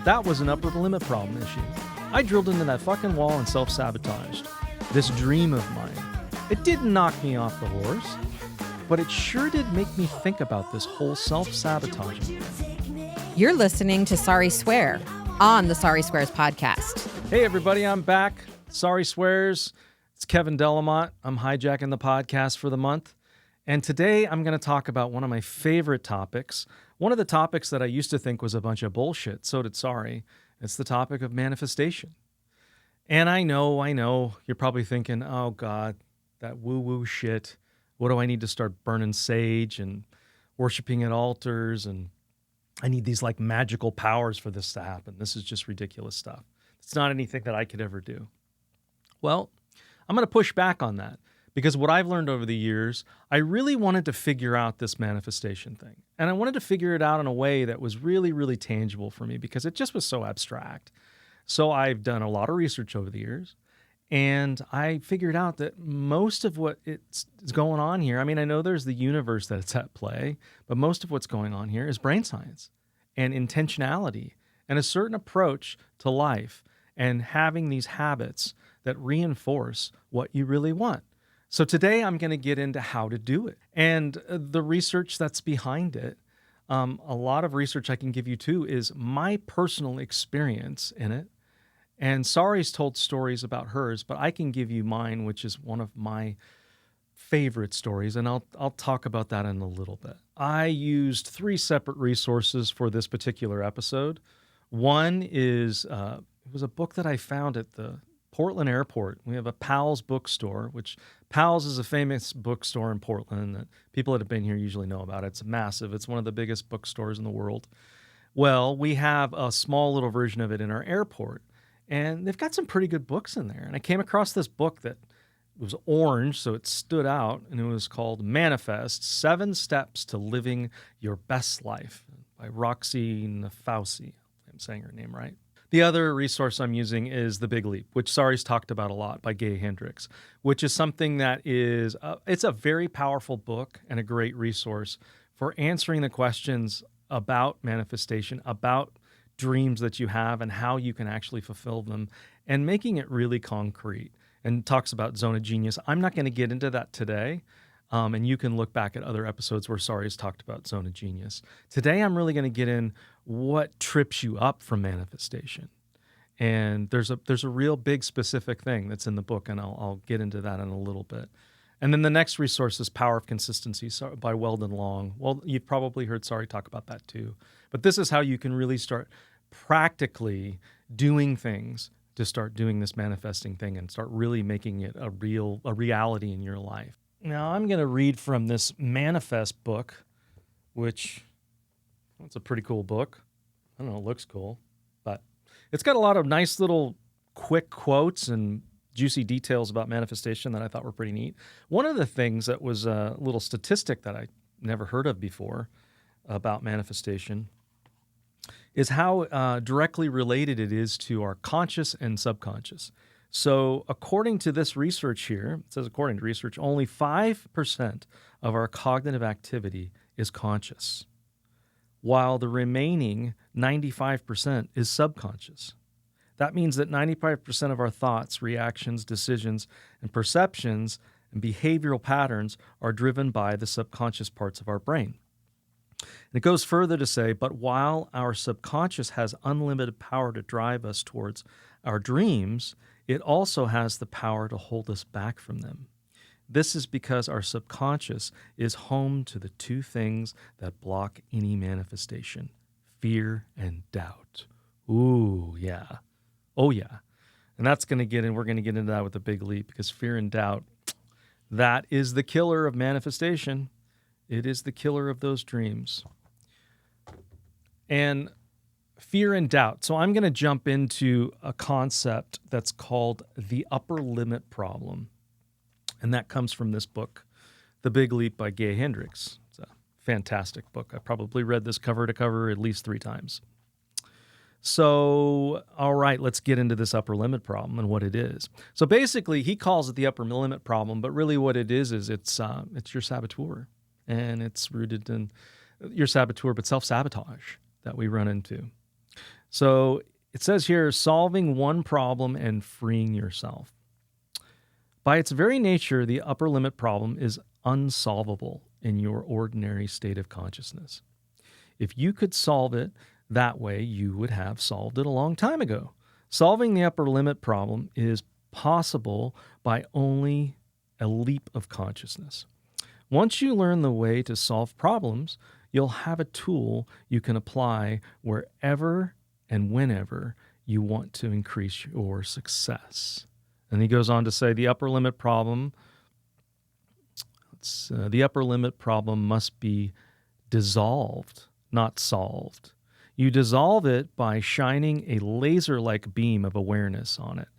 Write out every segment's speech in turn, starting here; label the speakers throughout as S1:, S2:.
S1: that was an upper limit problem issue. I drilled into that fucking wall and self-sabotaged this dream of mine. It didn't knock me off the horse, but it sure did make me think about this whole self-sabotaging thing.
S2: You're listening to Sari Swear on the Sari Swears podcast.
S1: Hey everybody, I'm back. Sari Swears. It's Kevin Delamont. I'm hijacking the podcast for the month. And today I'm going to talk about one of my favorite topics. One of the topics that I used to think was a bunch of bullshit. So did Sari. It's the topic of manifestation. And I know, you're probably thinking, oh God, that woo-woo shit. What do I need to start burning sage and worshiping at altars? And I need these like magical powers for this to happen. This is just ridiculous stuff. It's not anything that I could ever do. Well, I'm going to push back on that because what I've learned over the years, I really wanted to figure out this manifestation thing. And I wanted to figure it out in a way that was really, really tangible for me because it just was so abstract. So I've done a lot of research over the years, and I figured out that most of what is going on here, I mean, I know there's the universe that's at play, but most of what's going on here is brain science and intentionality and a certain approach to life and having these habits that reinforce what you really want. So today I'm going to get into how to do it and the research that's behind it. A lot of research I can give you too is my personal experience in it. And Sari's told stories about hers, but I can give you mine, which is one of my favorite stories, and I'll talk about that in a little bit. I used 3 separate resources for this particular episode. One is, it was a book that I found at the Portland airport. We have a Powell's bookstore, which Powell's is a famous bookstore in Portland that people that have been here usually know about. It's massive. It's one of the biggest bookstores in the world. Well, we have a small little version of it in our airport. And they've got some pretty good books in there. And I came across this book that was orange, so it stood out, and it was called Manifest, 7 Steps to Living Your Best Life by Roxy Nafousi. I'm saying her name right. The other resource I'm using is The Big Leap, which Sari's talked about a lot by Gay Hendricks, which is something that is, it's a very powerful book and a great resource for answering the questions about manifestation, about dreams that you have and how you can actually fulfill them and making it really concrete, and talks about zone of genius. I'm not going to get into that today. And you can look back at other episodes where Sari's talked about zone of genius. Today, I'm really going to get in what trips you up from manifestation. And there's a real big specific thing that's in the book, and I'll get into that in a little bit. And then the next resource is Power of Consistency by Weldon Long. Well, you've probably heard Sari talk about that too. But this is how you can really start practically doing things to start doing this manifesting thing and start really making it a reality in your life. Now, I'm going to read from this Manifest book, which it's a pretty cool book. I don't know, it looks cool, but it's got a lot of nice little quick quotes and juicy details about manifestation that I thought were pretty neat. One of the things that was a little statistic that I never heard of before about manifestation is how directly related it is to our conscious and subconscious. So according to this research here, it says according to research, only 5% of our cognitive activity is conscious, while the remaining 95% is subconscious. That means that 95% of our thoughts, reactions, decisions, and perceptions and behavioral patterns are driven by the subconscious parts of our brain. And it goes further to say, but while our subconscious has unlimited power to drive us towards our dreams, it also has the power to hold us back from them. This is because our subconscious is home to the 2 things that block any manifestation: fear and doubt. Ooh, yeah. Oh, yeah. And that's going to get in. We're going to get into that with The Big Leap, because fear and doubt, that is the killer of manifestation. It is the killer of those dreams. And fear and doubt. So I'm going to jump into a concept that's called the upper limit problem. And that comes from this book, The Big Leap by Gay Hendricks. It's a fantastic book. I probably read this cover to cover at least 3 times. So, all right, let's get into this upper limit problem and what it is. So basically, he calls it the upper limit problem, but really what it is it's your saboteur. And it's rooted in your saboteur, but self-sabotage that we run into. So it says here, solving one problem and freeing yourself. By its very nature, the upper limit problem is unsolvable in your ordinary state of consciousness. If you could solve it that way, you would have solved it a long time ago. Solving the upper limit problem is possible by only a leap of consciousness. Once you learn the way to solve problems, you'll have a tool you can apply wherever and whenever you want to increase your success. And he goes on to say the upper limit problem must be dissolved, not solved. You dissolve it by shining a laser-like beam of awareness on it,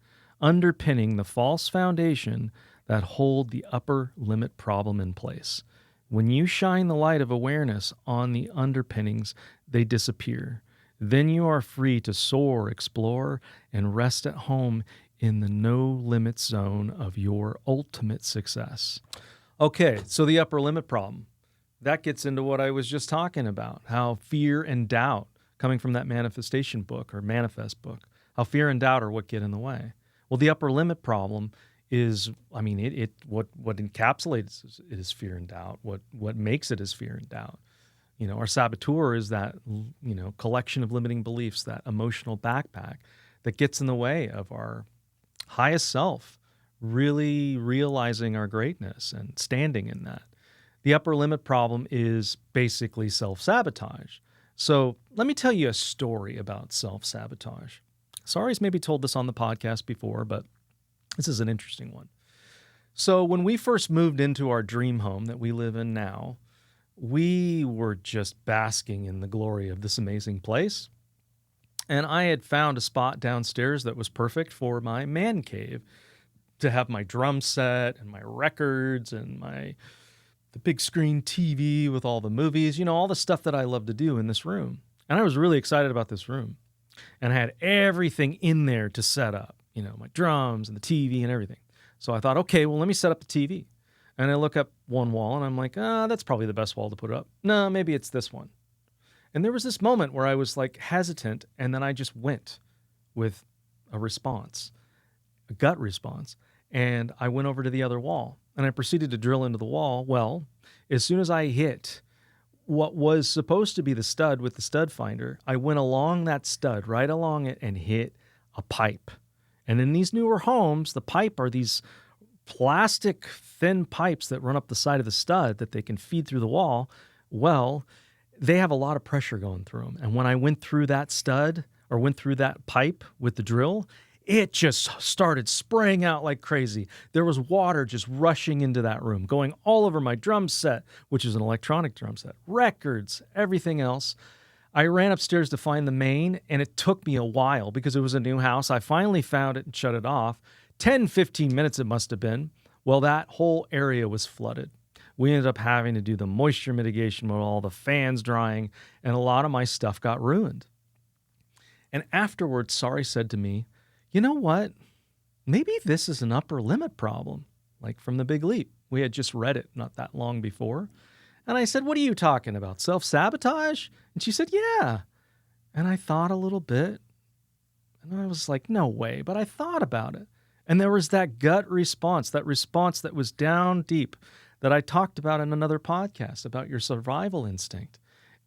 S1: underpinning the false foundation that hold the upper limit problem in place. When you shine the light of awareness on the underpinnings, they disappear. Then you are free to soar, explore, and rest at home in the no-limit zone of your ultimate success. Okay, so the upper limit problem. That gets into what I was just talking about, how fear and doubt, coming from that manifestation book or manifest book, how fear and doubt are what get in the way. Well, the upper limit problem is, what encapsulates it is fear and doubt. What makes it is fear and doubt. Our saboteur is that, collection of limiting beliefs, that emotional backpack that gets in the way of our highest self, really realizing our greatness and standing in that. The upper limit problem is basically self-sabotage. So let me tell you a story about self-sabotage. Sari's maybe told this on the podcast before, but this is an interesting one. So when we first moved into our dream home that we live in now, we were just basking in the glory of this amazing place. And I had found a spot downstairs that was perfect for my man cave, to have my drum set and my records and the big screen TV with all the movies, all the stuff that I love to do in this room. And I was really excited about this room. And I had everything in there to set up, my drums and the TV and everything. So I thought, okay, well, let me set up the TV. And I look up one wall and I'm like, that's probably the best wall to put up. No, maybe it's this one. And there was this moment where I was like hesitant, and then I just went with a response, a gut response. And I went over to the other wall and I proceeded to drill into the wall. Well, as soon as I hit what was supposed to be the stud with the stud finder, I went along that stud, right along it, and hit a pipe. And in these newer homes, the pipe are these plastic thin pipes that run up the side of the stud that they can feed through the wall. Well, they have a lot of pressure going through them. And when I went through that stud or went through that pipe with the drill, it just started spraying out like crazy. There was water just rushing into that room, going all over my drum set, which is an electronic drum set, records, everything else. I ran upstairs to find the main, and it took me a while because it was a new house. I finally found it and shut it off. 10, 15 minutes it must have been. Well, that whole area was flooded. We ended up having to do the moisture mitigation with all the fans drying, and a lot of my stuff got ruined. And afterwards, Sari said to me, you know what? Maybe this is an upper limit problem, like from The Big Leap. We had just read it not that long before. And I said, what are you talking about? Self-sabotage? And she said, yeah. And I thought a little bit. And I was like, no way. But I thought about it. And there was that gut response that was down deep that I talked about in another podcast about your survival instinct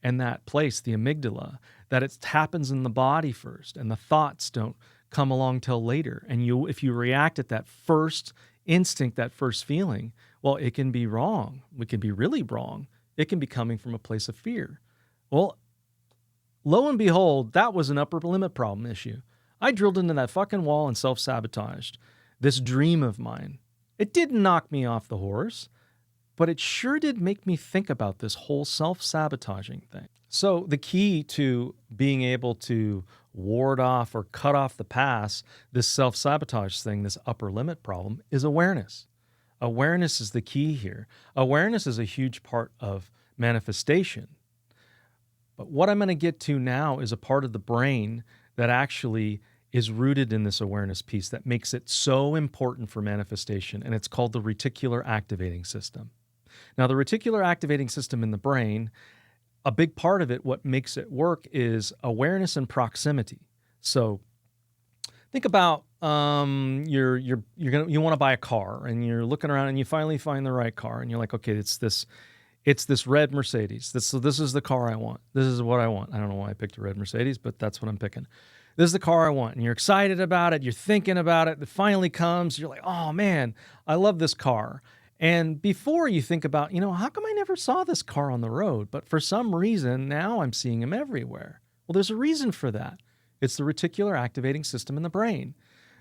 S1: and that place, the amygdala, that it happens in the body first and the thoughts don't come along till later. And if you react at that first instinct, that first feeling, well, it can be wrong. It can be really wrong. It can be coming from a place of fear. Well, lo and behold, that was an upper limit problem issue. I drilled into that fucking wall and self-sabotaged this dream of mine. It didn't knock me off the horse, but it sure did make me think about this whole self-sabotaging thing. So the key to being able to ward off or cut off the pass, this self-sabotage thing, this upper limit problem, is awareness. Awareness is the key here. Awareness is a huge part of manifestation. But what I'm going to get to now is a part of the brain that actually is rooted in this awareness piece that makes it so important for manifestation, and it's called the Reticular Activating System. Now, the Reticular Activating System in the brain a big part of it, what makes it work, is awareness and proximity. So think about you want to buy a car, and you're looking around and you finally find the right car, and you're like, okay, it's this red Mercedes. This is the car I want. This is what I want. I don't know why I picked a red Mercedes, but that's what I'm picking. This is the car I want. And you're excited about it. You're thinking about it. It finally comes. You're like, oh man, I love this car. And before you think about, how come I never saw this car on the road? But for some reason, now I'm seeing them everywhere. Well, there's a reason for that. It's the reticular activating system in the brain.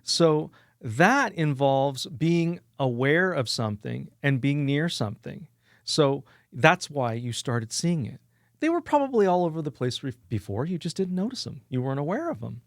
S1: So that involves being aware of something and being near something. So that's why you started seeing it. They were probably all over the place before. You just didn't notice them. You weren't aware of them.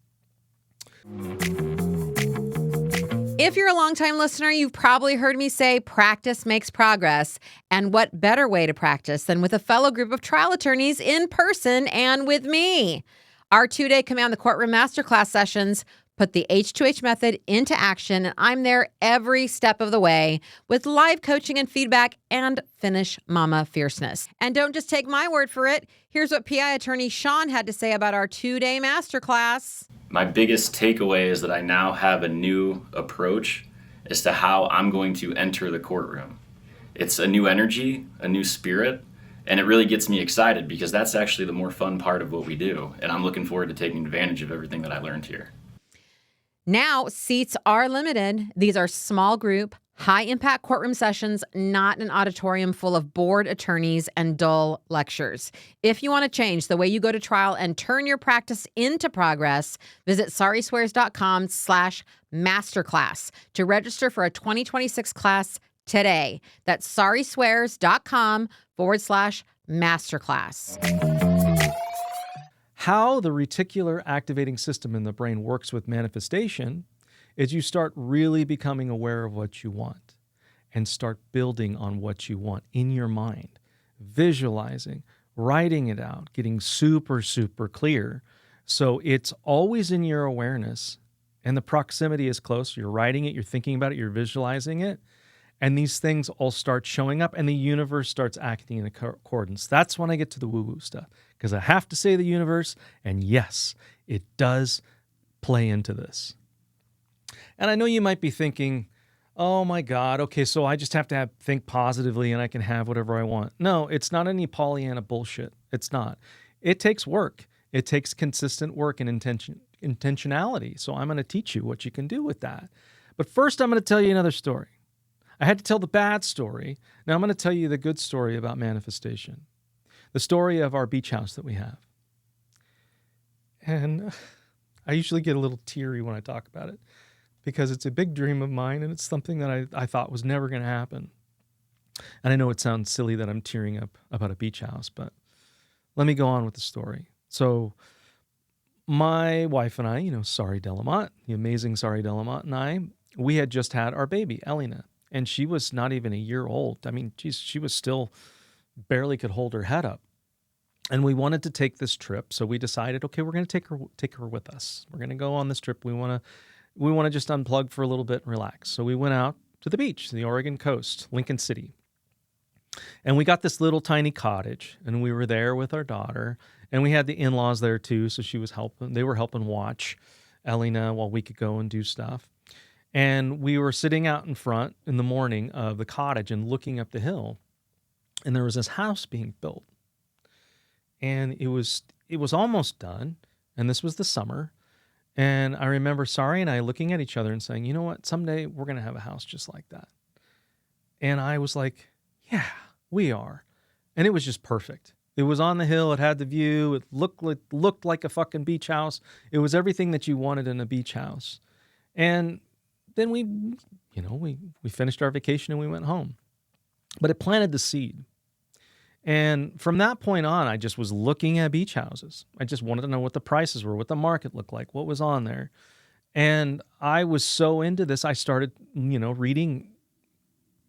S2: If you're a longtime listener, you've probably heard me say practice makes progress. And what better way to practice than with a fellow group of trial attorneys in person and with me? Our 2-day Command the Courtroom Masterclass sessions put the H2H method into action, and I'm there every step of the way with live coaching and feedback and finish mama fierceness. And don't just take my word for it. Here's what PI attorney Sean had to say about our 2-day masterclass.
S3: My biggest takeaway is that I now have a new approach as to how I'm going to enter the courtroom. It's a new energy, a new spirit, and it really gets me excited because that's actually the more fun part of what we do. And I'm looking forward to taking advantage of everything that I learned here.
S2: Now, seats are limited. These are small group, high-impact courtroom sessions, not an auditorium full of bored attorneys and dull lectures. If you want to change the way you go to trial and turn your practice into progress, visit sariswears.com/masterclass to register for a 2026 class today. That's sariswears.com/masterclass.
S1: How the reticular activating system in the brain works with manifestation is you start really becoming aware of what you want and start building on what you want in your mind, visualizing, writing it out, getting super, super clear. So it's always in your awareness and the proximity is close. You're writing it, you're thinking about it, you're visualizing it. And these things all start showing up and the universe starts acting in accordance. That's when I get to the woo-woo stuff, because I have to say the universe, and yes, it does play into this. And I know you might be thinking, oh my God, okay, so I just have to think positively and I can have whatever I want. No, it's not any Pollyanna bullshit. It's not. It takes work. It takes consistent work and intentionality. So I'm going to teach you what you can do with that. But first, I'm going to tell you another story. I had to tell the bad story. Now I'm going to tell you the good story about manifestation. The story of our beach house that we have. And I usually get a little teary when I talk about it because it's a big dream of mine and it's something that I thought was never going to happen. And I know it sounds silly that I'm tearing up about a beach house, but let me go on with the story. So my wife and I, Sari Delamont, the amazing Sari Delamont, and I, we had just had our baby, Elena. And she was not even a year old. I mean, she was still barely could hold her head up. And we wanted to take this trip. So we decided, okay, we're going to take her with us. We're going to go on this trip. We want to just unplug for a little bit and relax. So we went out to the beach, the Oregon coast, Lincoln City. And we got this little tiny cottage and we were there with our daughter and we had the in-laws there too. So they were helping watch Elena while we could go and do stuff. And we were sitting out in front in the morning of the cottage and looking up the hill. And there was this house being built. And it was almost done. And this was the summer. And I remember Sari and I looking at each other and saying, you know what? Someday we're going to have a house just like that. And I was like, yeah, we are. And it was just perfect. It was on the hill. It had the view. It looked like a fucking beach house. It was everything that you wanted in a beach house. And then we finished our vacation and we went home. But it planted the seed. And from that point on, I just was looking at beach houses. I just wanted to know what the prices were, what the market looked like, what was on there. And I was so into this, I started, reading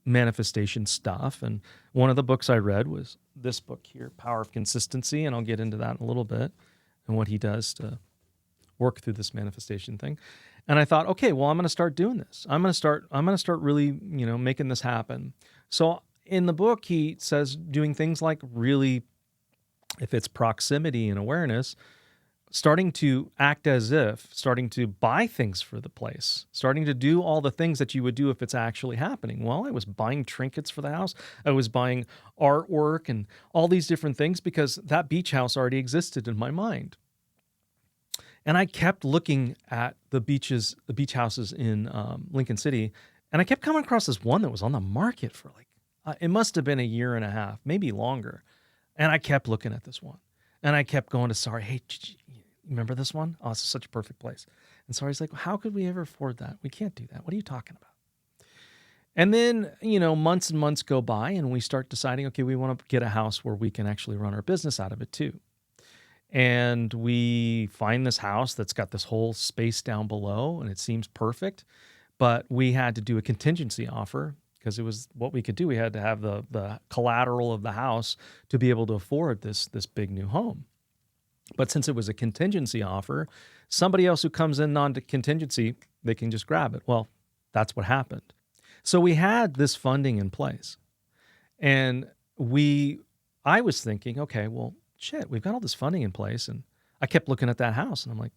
S1: manifestation stuff. And one of the books I read was this book here, Power of Consistency. And I'll get into that in a little bit and what he does to work through this manifestation thing. And I thought, okay, well, I'm going to start doing this. I'm going to start really, making this happen. So in the book, he says doing things like really if it's proximity and awareness, starting to act as if, starting to buy things for the place, starting to do all the things that you would do if it's actually happening. Well, I was buying trinkets for the house. I was buying artwork and all these different things because that beach house already existed in my mind. And I kept looking at the beach houses in Lincoln City, and I kept coming across this one that was on the market for it must have been a year and a half, maybe longer. And I kept looking at this one. And I kept going to Sari, hey, you remember this one? Oh, this is such a perfect place. And Sari's like, how could we ever afford that? We can't do that. What are you talking about? And then, months and months go by and we start deciding, okay, we want to get a house where we can actually run our business out of it too. And we find this house that's got this whole space down below and it seems perfect, but we had to do a contingency offer because it was what we could do. We had to have the collateral of the house to be able to afford this big new home. But since it was a contingency offer, somebody else who comes in non-contingency, they can just grab it. Well, that's what happened. So we had this funding in place. And I was thinking, okay, well, shit, we've got all this funding in place. And I kept looking at that house and I'm like,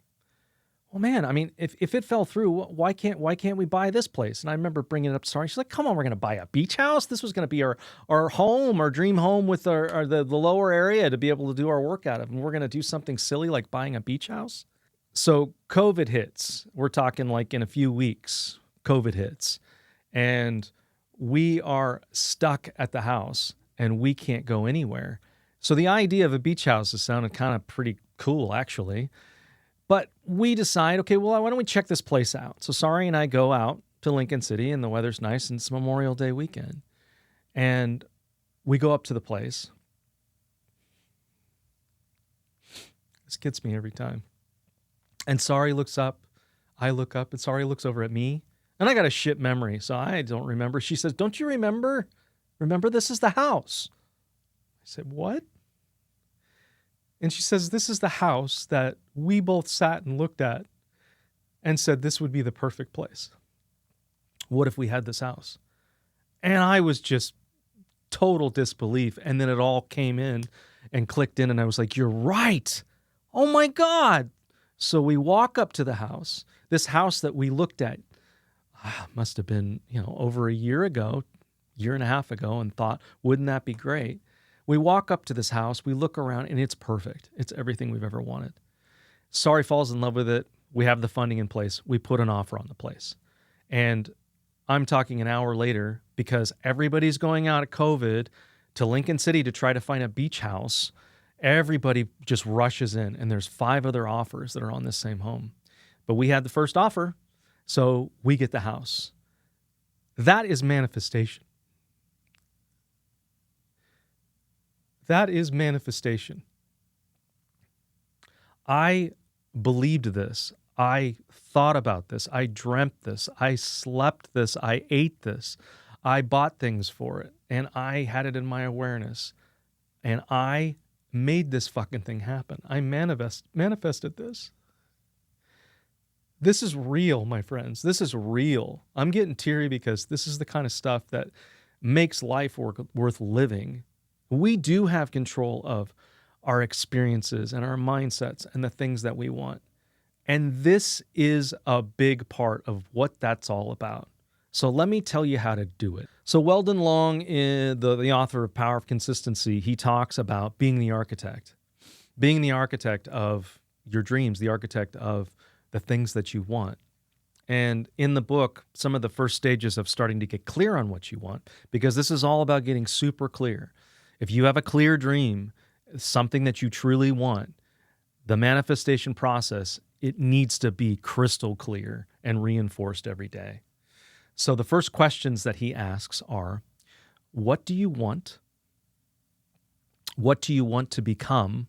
S1: well, man, I mean, if it fell through, why can't we buy this place? And I remember bringing it up to Sari. She's like, come on, we're going to buy a beach house. This was going to be our home, our dream home with the lower area to be able to do our work out of. And we're going to do something silly like buying a beach house. So COVID hits. We're talking like in a few weeks, COVID hits. And we are stuck at the house and we can't go anywhere. So the idea of a beach house has sounded kind of pretty cool, actually. But we decide, okay, well, why don't we check this place out? So Sari and I go out to Lincoln City and the weather's nice and it's Memorial Day weekend. And we go up to the place. This gets me every time. And Sari looks up, I look up, and Sari looks over at me. And I got a shit memory, so I don't remember. She says, don't you remember? Remember, this is the house. I said, what? And she says, this is the house that we both sat and looked at and said this would be the perfect place. What if we had this house? And I was just total disbelief. And then it all came in and clicked in and I was like, you're right. Oh my God. So we walk up to the house, this house that we looked at, must have been, over a year ago, year and a half ago, and thought, wouldn't that be great? We walk up to this house, we look around, and it's perfect. It's everything we've ever wanted. Sari falls in love with it. We have the funding in place. We put an offer on the place. And I'm talking an hour later because everybody's going out of COVID to Lincoln City to try to find a beach house. Everybody just rushes in, and there's 5 other offers that are on this same home. But we had the first offer, so we get the house. That is manifestation. That is manifestation. I believed this. I thought about this. I dreamt this. I slept this. I ate this. I bought things for it. And I had it in my awareness. And I made this fucking thing happen. I manifested this. This is real, my friends. This is real. I'm getting teary because this is the kind of stuff that makes life worth living. We do have control of our experiences and our mindsets and the things that we want. And this is a big part of what that's all about. So let me tell you how to do it. So Weldon Long, the author of Power of Consistency, he talks about being the architect of your dreams, the architect of the things that you want. And in the book, some of the first stages of starting to get clear on what you want, because this is all about getting super clear. If you have a clear dream, something that you truly want, the manifestation process, it needs to be crystal clear and reinforced every day. So the first questions that he asks are, what do you want? What do you want to become?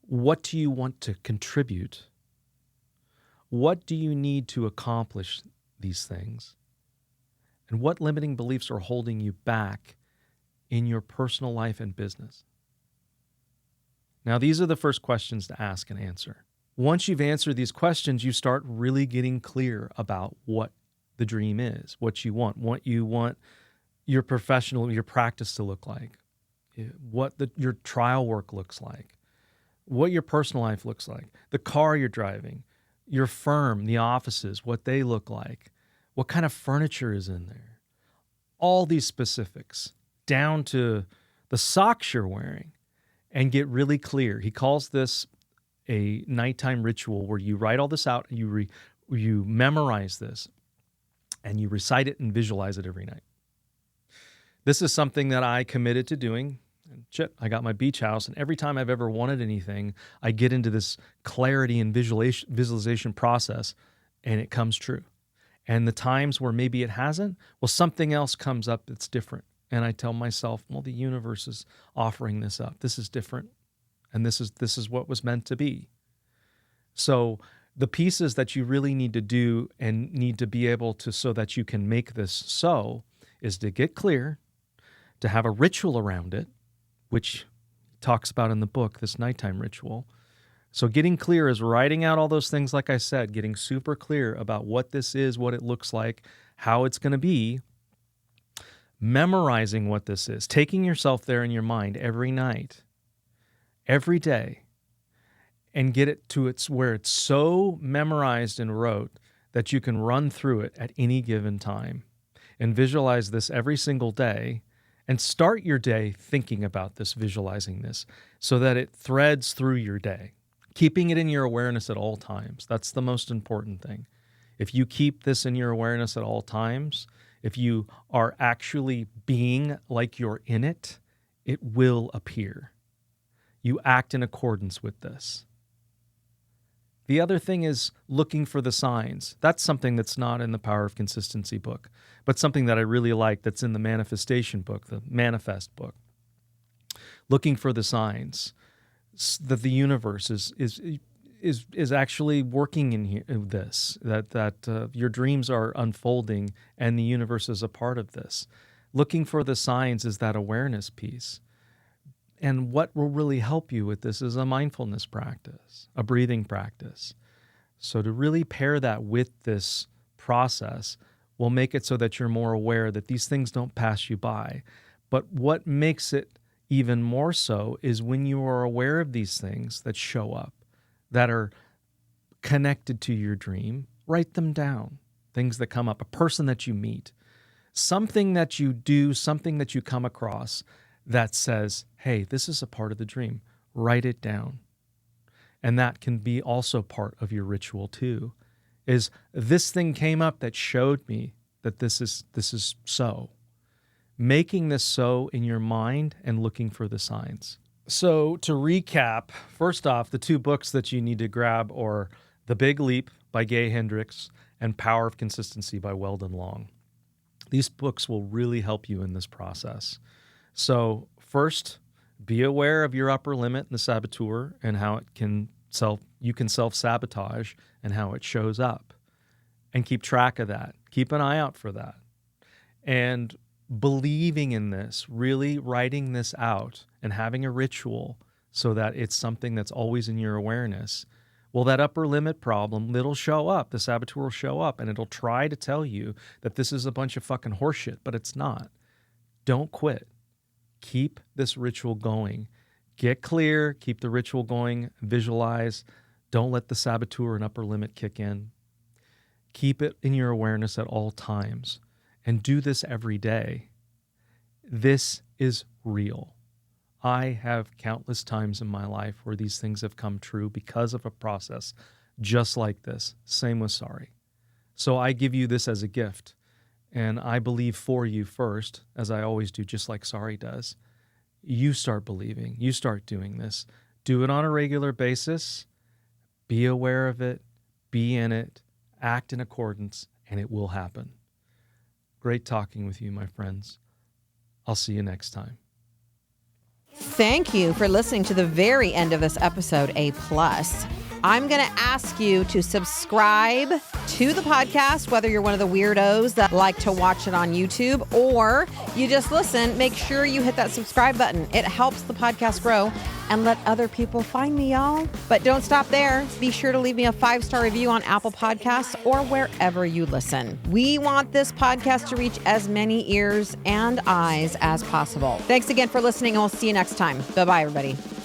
S1: What do you want to contribute? What do you need to accomplish these things? And what limiting beliefs are holding you back in your personal life and business? Now, these are the first questions to ask and answer. Once you've answered these questions, you start really getting clear about what the dream is, what you want your practice to look like. what your trial work looks like, what your personal life looks like, the car you're driving, your firm, the offices, what they look like, what kind of furniture is in there, all these specifics down to the socks you're wearing, and get really clear. He calls this a nighttime ritual where you write all this out, you memorize this, and you recite it and visualize it every night. This is something that I committed to doing. Shit, I got my beach house, and every time I've ever wanted anything, I get into this clarity and visualization process, and it comes true. And the times where maybe it hasn't, well, something else comes up that's different. And I tell myself, well, the universe is offering this up. This is different. And this is what was meant to be. So the pieces that you really need to do and need to be able to, so that you can make this so, is to get clear, to have a ritual around it, which he talks about in the book, this nighttime ritual. So getting clear is writing out all those things, like I said, getting super clear about what this is, what it looks like, how it's going to be, memorizing what this is, taking yourself there in your mind every night, every day, and get it to where it's so memorized and rote that you can run through it at any given time. And visualize this every single day, and start your day thinking about this, visualizing this, so that it threads through your day, keeping it in your awareness at all times. That's the most important thing. If you keep this in your awareness at all times, if you are actually being like you're in it, it will appear. You act in accordance with this. The other thing is looking for the signs. That's something that's not in the Power of Consistency book, but something that I really like that's in the Manifestation book, the Manifest book. Looking for the signs that the universe is actually working in here, this, that your dreams are unfolding and the universe is a part of this. Looking for the signs is that awareness piece. And what will really help you with this is a mindfulness practice, a breathing practice. So to really pair that with this process will make it so that you're more aware that these things don't pass you by. But what makes it even more so is when you are aware of these things that show up, that are connected to your dream, write them down. Things that come up, a person that you meet, something that you do, something that you come across that says, hey, this is a part of the dream. Write it down. And that can be also part of your ritual too, is this thing came up that showed me that this is so. Making this so in your mind and looking for the signs. So to recap, first off, the two books that you need to grab are The Big Leap by Gay Hendricks and Power of Consistency by Weldon Long. These books will really help you in this process. So first, be aware of your upper limit and the saboteur and how it you can self-sabotage and how it shows up. And keep track of that. Keep an eye out for that. And believing in this, really writing this out and having a ritual so that it's something that's always in your awareness. Well, that upper limit problem, it'll show up. The saboteur will show up and it'll try to tell you that this is a bunch of fucking horseshit, but it's not. Don't quit. Keep this ritual going. Get clear, keep the ritual going, visualize. Don't let the saboteur and upper limit kick in. Keep it in your awareness at all times. And do this every day. This is real. I have countless times in my life where these things have come true because of a process just like this. Same with Sari. So I give you this as a gift. And I believe for you first, as I always do, just like Sari does. You start believing. You start doing this. Do it on a regular basis. Be aware of it. Be in it. Act in accordance, and it will happen. Great talking with you, my friends. I'll see you next time.
S2: Thank you for listening to the very end of this episode, A+. I'm going to ask you to subscribe to the podcast, whether you're one of the weirdos that like to watch it on YouTube or you just listen. Make sure you hit that subscribe button. It helps the podcast grow and let other people find me, y'all. But don't stop there. Be sure to leave me a 5-star review on Apple Podcasts or wherever you listen. We want this podcast to reach as many ears and eyes as possible. Thanks again for listening, and we'll see you next time. Bye-bye, everybody.